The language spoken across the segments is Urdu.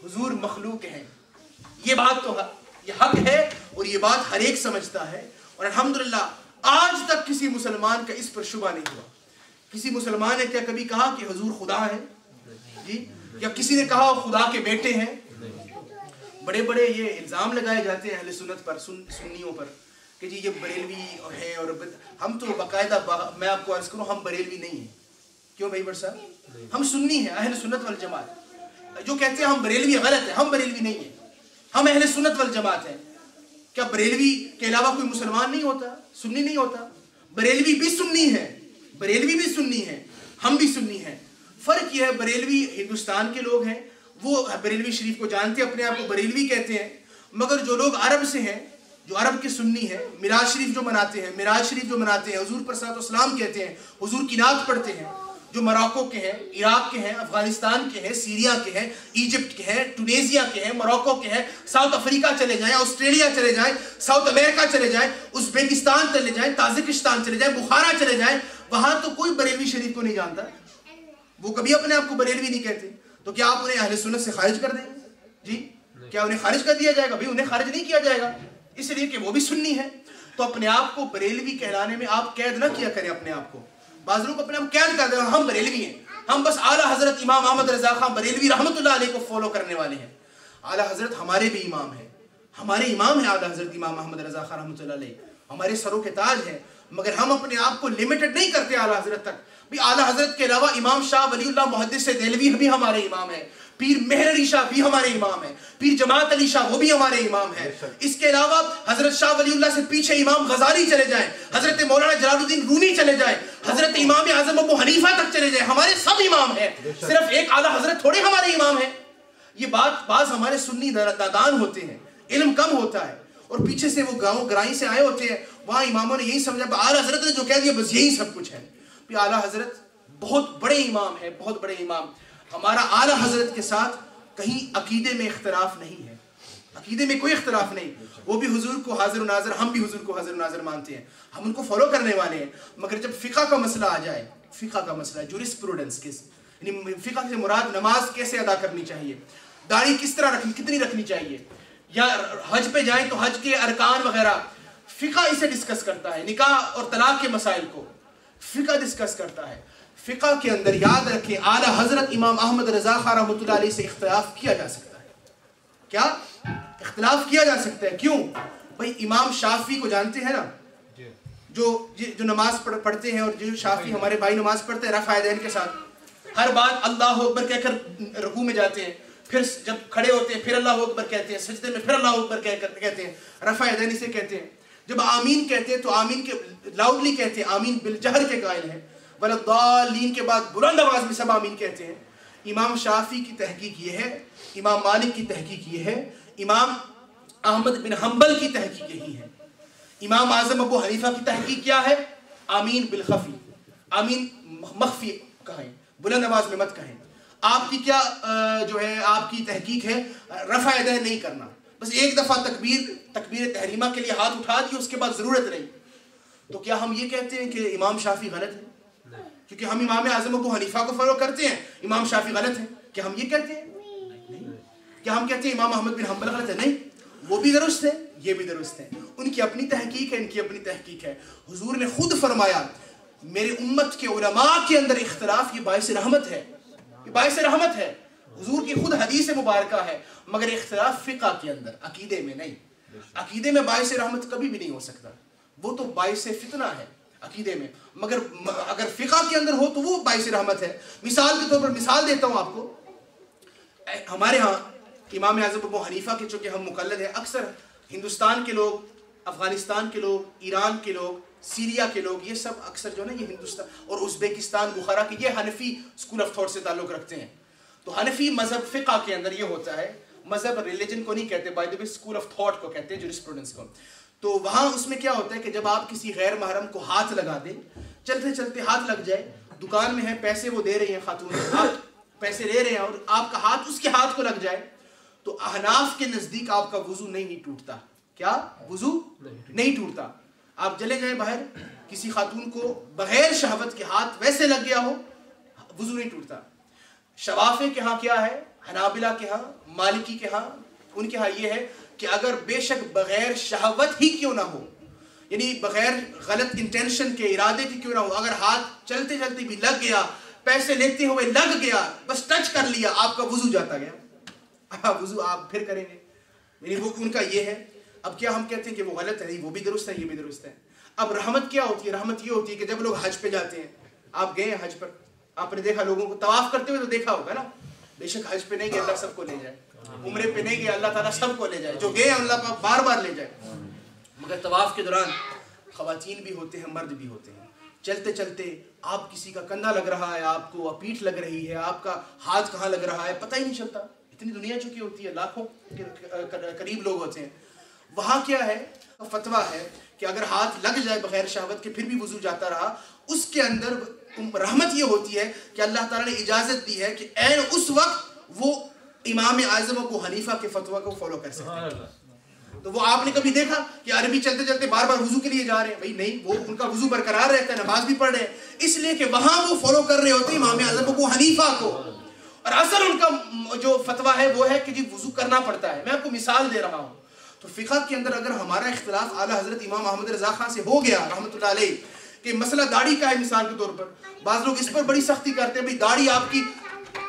حضور مخلوق ہیں، یہ بات تو یہ حق ہے اور یہ بات ہر ایک سمجھتا ہے، اور الحمدللہ آج تک کسی مسلمان کا اس پر شبہ نہیں ہوا. کسی مسلمان نے کیا کبھی کہا کہ حضور خدا ہے؟ جی، یا کسی نے کہا خدا کے بیٹے ہیں؟ بڑے بڑے یہ الزام لگائے جاتے ہیں اہل سنت پر، سنیوں پر، کہ جی یہ بریلوی ہیں، اور ہم تو باقاعدہ میں آپ کو عرض کروں ہم بریلوی نہیں ہیں. کیوں بھائی بڑھ صاحب؟ ہم سنی ہیں، اہل سنت والجماعت. جو کہتے ہیں ہم بریلوی غلط ہے، ہم بریلوی نہیں ہیں، ہم اہل سنت والجماعت ہیں. کیا بریلوی کے علاوہ کوئی مسلمان نہیں ہوتا، سنی نہیں ہوتا؟ بریلوی بھی سنی ہے، بریلوی بھی سنی ہے، ہم بھی سنی ہیں. فرق یہ ہے بریلوی ہندوستان کے لوگ ہیں، وہ بریلوی شریف کو جانتے ہیں، اپنے آپ کو بریلوی کہتے ہیں. مگر جو لوگ عرب سے ہیں، جو عرب کے سنی ہیں، میراج شریف جو مناتے ہیں، معراج شریف جو مناتے ہیں، حضور پر صلوات و سلام کہتے ہیں، حضور کی نعت پڑھتے ہیں، جو مراکو کے ہیں، عراق کے ہیں، افغانستان کے ہیں، سیریا کے ہیں، ایجپٹ کے ہیں، ٹونیزیا کے ہیں، موروکو کے ہیں، ساؤتھ افریقہ چلے جائیں، آسٹریلیا چلے جائیں، ساؤتھ امریکہ چلے جائیں، ازبیکستان چلے جائیں، تاجکستان چلے جائیں، بخارا چلے جائیں، وہاں تو کوئی بریلوی شریف کو نہیں جانتا. وہ کبھی اپنے آپ کو بریلوی نہیں کہتے. تو کیا آپ انہیں اہل سنت سے خارج کر دیں گے؟ جی، کیا انہیں خارج کر دیا جائے گا؟ بھئی انہیں خارج نہیں کیا جائے گا، اس لیے کہ وہ بھی سنی ہے. تو اپنے آپ کو بریلوی کہلانے میں آپ قید نہ کیا کریں اپنے آپ کو. بعض لوگ اپنے آپ قید کر دیں ہم بریلوی ہیں، ہم بس اعلیٰ حضرت امام احمد رضا خان بریلوی رحمۃ اللہ علیہ کو فالو کرنے والے ہیں. اعلیٰ حضرت ہمارے بھی امام ہیں، ہمارے امام ہیں اعلیٰ حضرت امام احمد رضا خان رحمۃ اللہ علیہ، ہمارے سروں کے تاج ہیں. مگر ہم اپنے آپ کو لمیٹڈ نہیں کرتے اعلیٰ حضرت تک. بھی اعلیٰ حضرت کے علاوہ امام شاہ ولی اللہ محدث دہلوی بھی ہمارے امام ہیں، پیر مہر علی شاہ بھی ہمارے امام ہیں، پیر جماعت علی شاہ وہ بھی ہمارے امام ہیں. اس کے علاوہ حضرت شاہ ولی اللہ سے پیچھے امام غزالی چلے جائیں، حضرت مولانا جلال الدین رومی چلے جائیں، حضرت امام اعظم ابو حنیفہ تک چلے جائیں، ہمارے سب امام ہیں. صرف ایک اعلیٰ حضرت تھوڑے ہمارے امام ہیں. یہ بات بعض ہمارے سنی دادان ہوتے ہیں، علم کم ہوتا ہے، اور پیچھے سے وہ گاؤں گرائیں سے آئے ہوتے ہیں، وہاں اماموں نے یہی سمجھا اعلیٰ حضرت نے جو کہہ دیا بس یہی سب کچھ ہے. اعلیٰ حضرت بہت بڑے امام ہیں، بہت بڑے امام. ہمارا اعلیٰ حضرت کے ساتھ کہیں عقیدے میں اختلاف نہیں ہے، عقیدے میں کوئی اختلاف نہیں. وہ بھی حضور کو حاضر و ناظر، ہم بھی حضور کو حاضر و ناظر مانتے ہیں، ہم ان کو فالو کرنے والے ہیں. مگر جب فقہ کا مسئلہ آ جائے، فقہ کا مسئلہ جورسپروڈنس یعنی فقہ سے مراد نماز کیسے ادا کرنی چاہیے، داڑھی کس طرح رکھنی، کتنی رکھنی چاہیے، یا حج پہ جائیں تو حج کے ارکان وغیرہ، فقہ اسے ڈسکس کرتا ہے. نکاح اور طلاق کے مسائل کو فقہ ڈسکس کرتا ہے. فقہ کے اندر یاد رکھیں اعلیٰ حضرت امام احمد رضا خان رحمۃ اللہ علیہ سے اختلاف کیا جا سکتا ہے. کیا اختلاف کیا جا سکتا ہے؟ کیوں بھائی؟ امام شافعی کو جانتے ہیں نا، جو نماز پڑھتے ہیں، اور جو شافعی ہمارے بھائی نماز پڑھتے ہیں رفع یدین کے ساتھ، ہر بات اللہ اکبر کہہ کر رکوع میں جاتے ہیں، پھر جب کھڑے ہوتے ہیں پھر اللہ اکبر کہتے ہیں، سجدے میں پھر اللہ اکبر کہتے ہیں، رفع یدین اسے کہتے ہیں. جب آمین کہتے ہیں تو آمین کے لاؤڈلی کہتے ہیں، آمین بالجہر کے قائل ہیں، والضالین کے بعد بلند آواز میں سب آمین کہتے ہیں. امام شافعی کی تحقیق یہ ہے، امام مالک کی تحقیق یہ ہے، امام احمد بن حنبل کی تحقیق یہی ہے. امام اعظم ابو حنیفہ کی تحقیق کیا ہے؟ آمین بالخفی، آمین مخفی کہیں، بلند آواز میں مت کہیں. آپ کی کیا جو ہے آپ کی تحقیق ہے؟ رفع یدین نہیں کرنا، بس ایک دفعہ تکبیر تحریمہ کے لیے ہاتھ اٹھا دی، اس کے بعد ضرورت نہیں. تو کیا ہم یہ کہتے ہیں کہ امام شافعی غلط ہے کیونکہ ہم امام اعظم ابو حنیفہ کو فالو کرتے ہیں، امام شافعی غلط ہے؟ کیا ہم یہ کہتے ہیں؟ نہیں. کیا ہم کہتے ہیں امام احمد بن حنبل غلط ہے؟ نہیں، وہ بھی درست ہے، یہ بھی درست ہے. ان کی اپنی تحقیق ہے، ان کی اپنی تحقیق ہے. حضور نے خود فرمایا میرے امت کے علماء کے اندر اختلاف یہ باعث رحمت ہے، یہ باعث رحمت ہے. حضور کی خود حدیث مبارکہ ہے. مگر اختلاف فقہ کے اندر، عقیدے میں نہیں. عقیدے میں باعث رحمت کبھی بھی نہیں ہو سکتا، وہ تو باعث فتنہ ہے عقیدے میں. مگر اگر فقہ کے اندر ہو تو وہ باعث رحمت ہے. مثال کے طور پر مثال دیتا ہوں آپ کو. ہمارے ہاں امام اعظم ابو حنیفہ کے چونکہ ہم مقلد ہیں، اکثر ہندوستان کے لوگ، افغانستان کے لوگ، ایران کے لوگ، سیریا کے لوگ، یہ سب اکثر جو ہے نا یہ ہندوستان اور ازبیکستان بخارا کے یہ حنفی اسکول آف تھاٹ سے تعلق رکھتے ہیں. تو حنفی مذہب فقہ کے اندر یہ ہوتا ہے، مذہب ریلیجن کو نہیں کہتے، by the way school of thought کو کہتے ہیں، جورسپروڈنس کو. تو وہاں اس میں کیا ہوتا ہے کہ جب آپ کسی غیر محرم کو ہاتھ لگا دیں، چلتے چلتے ہاتھ لگ جائے، دکان میں ہے پیسے وہ دے رہی ہیں خاتون، آپ پیسے لے رہے ہیں اور آپ کا ہاتھ اس کے ہاتھ کو لگ جائے، تو احناف کے نزدیک آپ کا وضو نہیں ٹوٹتا. کیا وضو نہیں ٹوٹتا؟ آپ چلے جائیں باہر، کسی خاتون کو بغیر شہوت کے ہاتھ ویسے لگ گیا ہو، وضو نہیں ٹوٹتا. شوافے کے ہاں کیا ہے؟ حنابلہ کے ہاں، مالکی کے ہاں، ان کے ہاں یہ ہے کہ اگر بے شک بغیر شہوت ہی کیوں نہ ہو، یعنی بغیر غلط انٹینشن کے، ارادے کے کیوں نہ ہو، اگر ہاتھ چلتے چلتے بھی لگ گیا، پیسے لیتے ہوئے لگ گیا، بس ٹچ کر لیا، آپ کا وضو جاتا گیا، وضو آپ پھر کریں گے، یعنی وہ ان کا یہ ہے۔ اب کیا ہم کہتے ہیں کہ وہ غلط ہے، وہ بھی درست ہے، یہ بھی درست ہے۔ اب رحمت کیا ہوتی ہے؟ رحمت یہ ہوتی ہے کہ جب لوگ حج پہ جاتے ہیں، آپ گئے ہیں حج پر، آپ نے دیکھا لوگوں کو طواف کرتے ہوئے تو دیکھا ہوگا نا، بے شک حج پہ نہیں گئے اللہ سب کو لے جائے، عمرے پہ نہیں گئے اللہ تعالیٰ سب کو لے جائے، جو گئے اللہ پاک بار بار لے جائے، مگر طواف کے دوران خواتین بھی ہوتے ہیں، مرد بھی ہوتے ہیں، چلتے چلتے آپ کسی کا کندھا لگ رہا ہے، آپ کو پیٹھ لگ رہی ہے، آپ کا ہاتھ کہاں لگ رہا ہے پتہ ہی نہیں چلتا، اتنی دنیا چکی ہوتی ہے، لاکھوں کے قریب لوگ ہوتے ہیں۔ وہاں کیا ہے؟ فتویٰ ہے کہ اگر ہاتھ لگ جائے بغیر شہوت کے پھر بھی وضو جاتا رہا، اس کے اندر رحمت یہ ہوتی ہے کہ اللہ تعالیٰ نے اجازت دی ہے کہ عین اس وقت وہ امام اعظم ابو حنیفہ کے فتویٰ کو فالو کر سکتے ہیں۔ تو وہ آپ نے کبھی دیکھا کہ عربی چلتے چلتے بار بار وضو کے لیے جا رہے ہیں؟ بھائی نہیں، وہ ان کا وضو برقرار رہتا ہے، نماز بھی پڑھ رہے ہیں، اس لیے کہ وہاں وہ فالو کر رہے ہوتے ہیں امام اعظم ابو حنیفہ کو، اور اصل ان کا جو فتویٰ ہے وہ ہے کہ جی وضو کرنا پڑتا ہے۔ میں آپ کو مثال دے رہا ہوں، تو فقہ کے اندر اگر ہمارا اختلاف اعلیٰ حضرت امام احمد رضا خان سے ہو گیا رحمۃ اللہ علیہ کہ مسئلہ داڑھی کا ہے، مثال کے طور پر بعض لوگ اس پر بڑی سختی کرتے ہیں، بھئی داڑھی آپ کی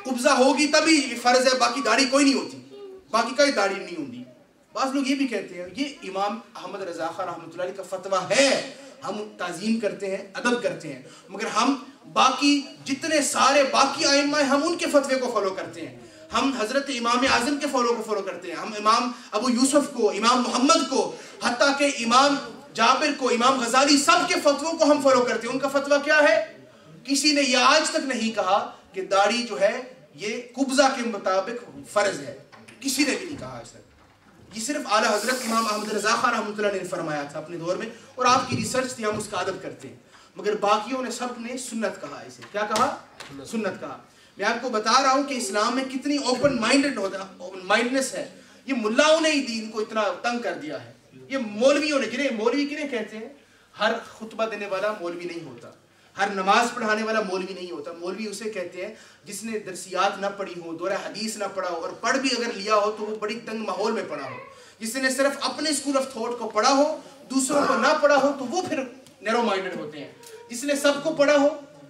قبضہ ہوگی تبھی فرض ہے، باقی داڑھی کوئی نہیں ہوتی، باقی کوئی داڑھی نہیں ہوتی۔ بعض لوگ یہ بھی کہتے ہیں یہ امام احمد رضا خان رحمۃ اللہ علیہ کا فتویٰ ہے، ہم تعظیم کرتے ہیں، ادب کرتے ہیں، مگر ہم باقی جتنے سارے باقی ائمہ ہیں ہم ان کے فتوے کو فالو کرتے ہیں، ہم حضرت امام اعظم کے فالو کرتے ہیں، ہم امام ابو یوسف کو، امام محمد کو، حتیٰ کہ امام جابر کو، امام غزالی، سب کے فتووں کو ہم فالو کرتے ہیں۔ ان کا فتویٰ کیا ہے؟ کسی نے یہ آج تک نہیں کہا کہ داڑھی جو ہے یہ قبضہ کے مطابق فرض ہے، کسی نے بھی نہیں کہا آج تک، یہ صرف اعلیٰ حضرت امام احمد رضا خان رحمۃ اللہ نے فرمایا تھا اپنے دور میں، اور آپ کی ریسرچ تھی، ہم اس کا ادب کرتے ہیں، مگر باقیوں نے سب نے سنت کہا، اسے کیا کہا؟ سنت کہا۔ میں آپ کو بتا رہا ہوں کہ اسلام میں کتنی اوپن مائنڈنس ہے، یہ ملاؤں نے ہی دین کو اتنا تنگ کر دیا ہے، یہ مولویوں نے، جنہیں مولوی کنہیں کہتے ہیں؟ ہر خطبہ دینے والا مولوی نہیں ہوتا، ہر نماز پڑھانے والا مولوی نہیں ہوتا، مولوی اسے کہتے ہیں جس نے درسیات نہ پڑھی ہو، دورہ حدیث نہ پڑھا ہو، اور پڑھ بھی اگر لیا ہو تو وہ بڑی تنگ ماحول میں پڑھا ہو، جس نے صرف اپنے اسکول آف تھاٹ کو پڑھا ہو، دوسروں کو نہ پڑھا ہو تو وہ پھر نیرو مائنڈڈ ہوتے ہیں، جس نے سب کو پڑھا ہو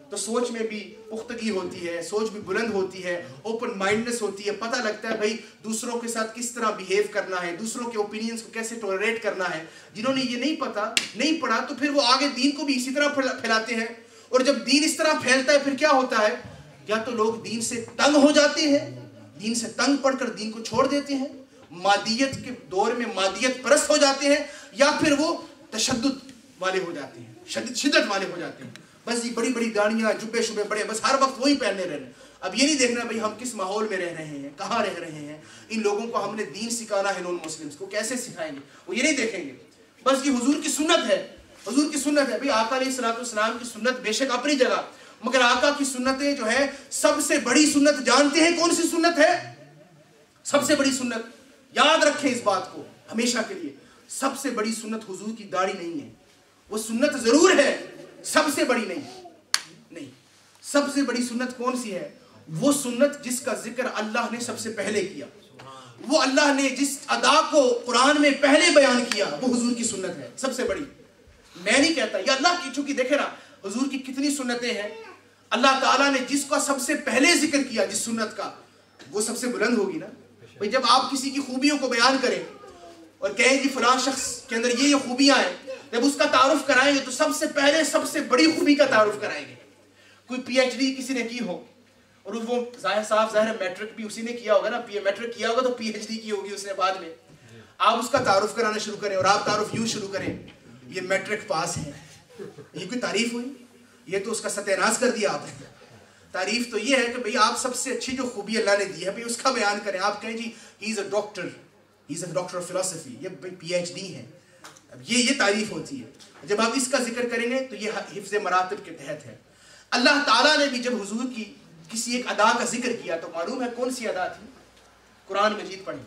تو سوچ میں بھی پختگی ہوتی ہے، سوچ بھی بلند ہوتی ہے، اوپن مائنڈنس ہوتی ہے، پتہ لگتا ہے بھائی دوسروں کے ساتھ کس طرح بیہیو کرنا ہے، دوسروں کے اوپینینز کو کیسے ٹولریٹ کرنا ہے۔ جنہوں نے یہ نہیں پڑھا تو پھر وہ آگے دین کو بھی اسی طرح پھیلاتے ہیں، اور جب دین اس طرح پھیلتا ہے پھر کیا ہوتا ہے؟ یا تو لوگ دین سے تنگ ہو جاتے ہیں، دین سے تنگ پڑھ کر دین کو چھوڑ دیتے ہیں، مادیت کے دور میں مادیت پرست ہو جاتے ہیں، یا پھر وہ تشدد والے ہو جاتے ہیں، شدت والے ہو جاتے ہیں، بس یہ بڑی بڑی داڑیاں، جبے شبے بڑے، بس ہر وقت وہی پہننے رہنے۔ اب یہ نہیں دیکھنا بھئی ہم کس ماحول میں رہ رہے ہیں، کہاں رہ رہے ہیں، ان لوگوں کو ہم نے دین سکھانا ہے، نون مسلمز کو کیسے سکھائیں گے، وہ یہ نہیں دیکھیں گے، بس یہ حضور کی سنت ہے، حضور کی سنت ہے۔ بھئی آقا علیہ الصلوۃ والسلام کی سنت بے شک اپنی جگہ، مگر آقا کی سنتیں جو ہے سب سے بڑی سنت جانتے ہیں کون سی سنت ہے؟ سب سے بڑی سنت یاد رکھیں اس بات کو ہمیشہ کے لیے، سب سے بڑی سنت حضور کی داڑھی نہیں ہے، وہ سنت ضرور ہے، سب سے بڑی نہیں، سب سے بڑی سنت کون سی ہے؟ وہ سنت جس کا ذکر اللہ نے سب سے پہلے کیا، وہ اللہ نے جس ادا کو قرآن میں پہلے بیان کیا، وہ حضور کی سنت ہے سب سے بڑی۔ میں نہیں کہتا، یہ اللہ کی، چونکہ دیکھیں نا حضور کی کتنی سنتیں ہیں، اللہ تعالیٰ نے جس کا سب سے پہلے ذکر کیا، جس سنت کا، وہ سب سے بلند ہوگی نا۔ بھئی جب آپ کسی کی خوبیوں کو بیان کریں اور کہیں کہ فلاں شخص کے اندر یہ خوبیاں ہیں، جب اس کا تعارف کرائیں گے تو سب سے پہلے سب سے بڑی خوبی کا تعارف کرائیں گے۔ کوئی پی ایچ ڈی کسی نے کی ہو، اور وہ ظاہر میٹرک بھی اسی نے کیا ہوگا نا، میٹرک کیا ہوگا تو پی ایچ ڈی کی ہوگی اس نے بعد میں، آپ اس کا تعارف کرانا شروع کریں اور آپ تعارف یوں شروع کریں، یہ میٹرک پاس ہے، یہ کوئی تعریف ہوئی؟ یہ تو اس کا ستیہ ناش کر دیا آپ نے۔ تعریف تو یہ ہے کہ بھئی آپ سب سے اچھی جو خوبی اللہ نے دی ہے بھئی اس کا بیان کریں، آپ کہیں جی he is a doctor, he is a doctor of فلسفی، یہ بھئی پی ایچ ڈی ہے، اب یہ تعریف ہوتی ہے۔ جب آپ اس کا ذکر کریں گے تو یہ حفظ مراتب کے تحت ہے۔ اللہ تعالیٰ نے بھی جب حضور کی کسی ایک ادا کا ذکر کیا تو معلوم ہے کون سی ادا تھی؟ قرآن مجید پڑھیں،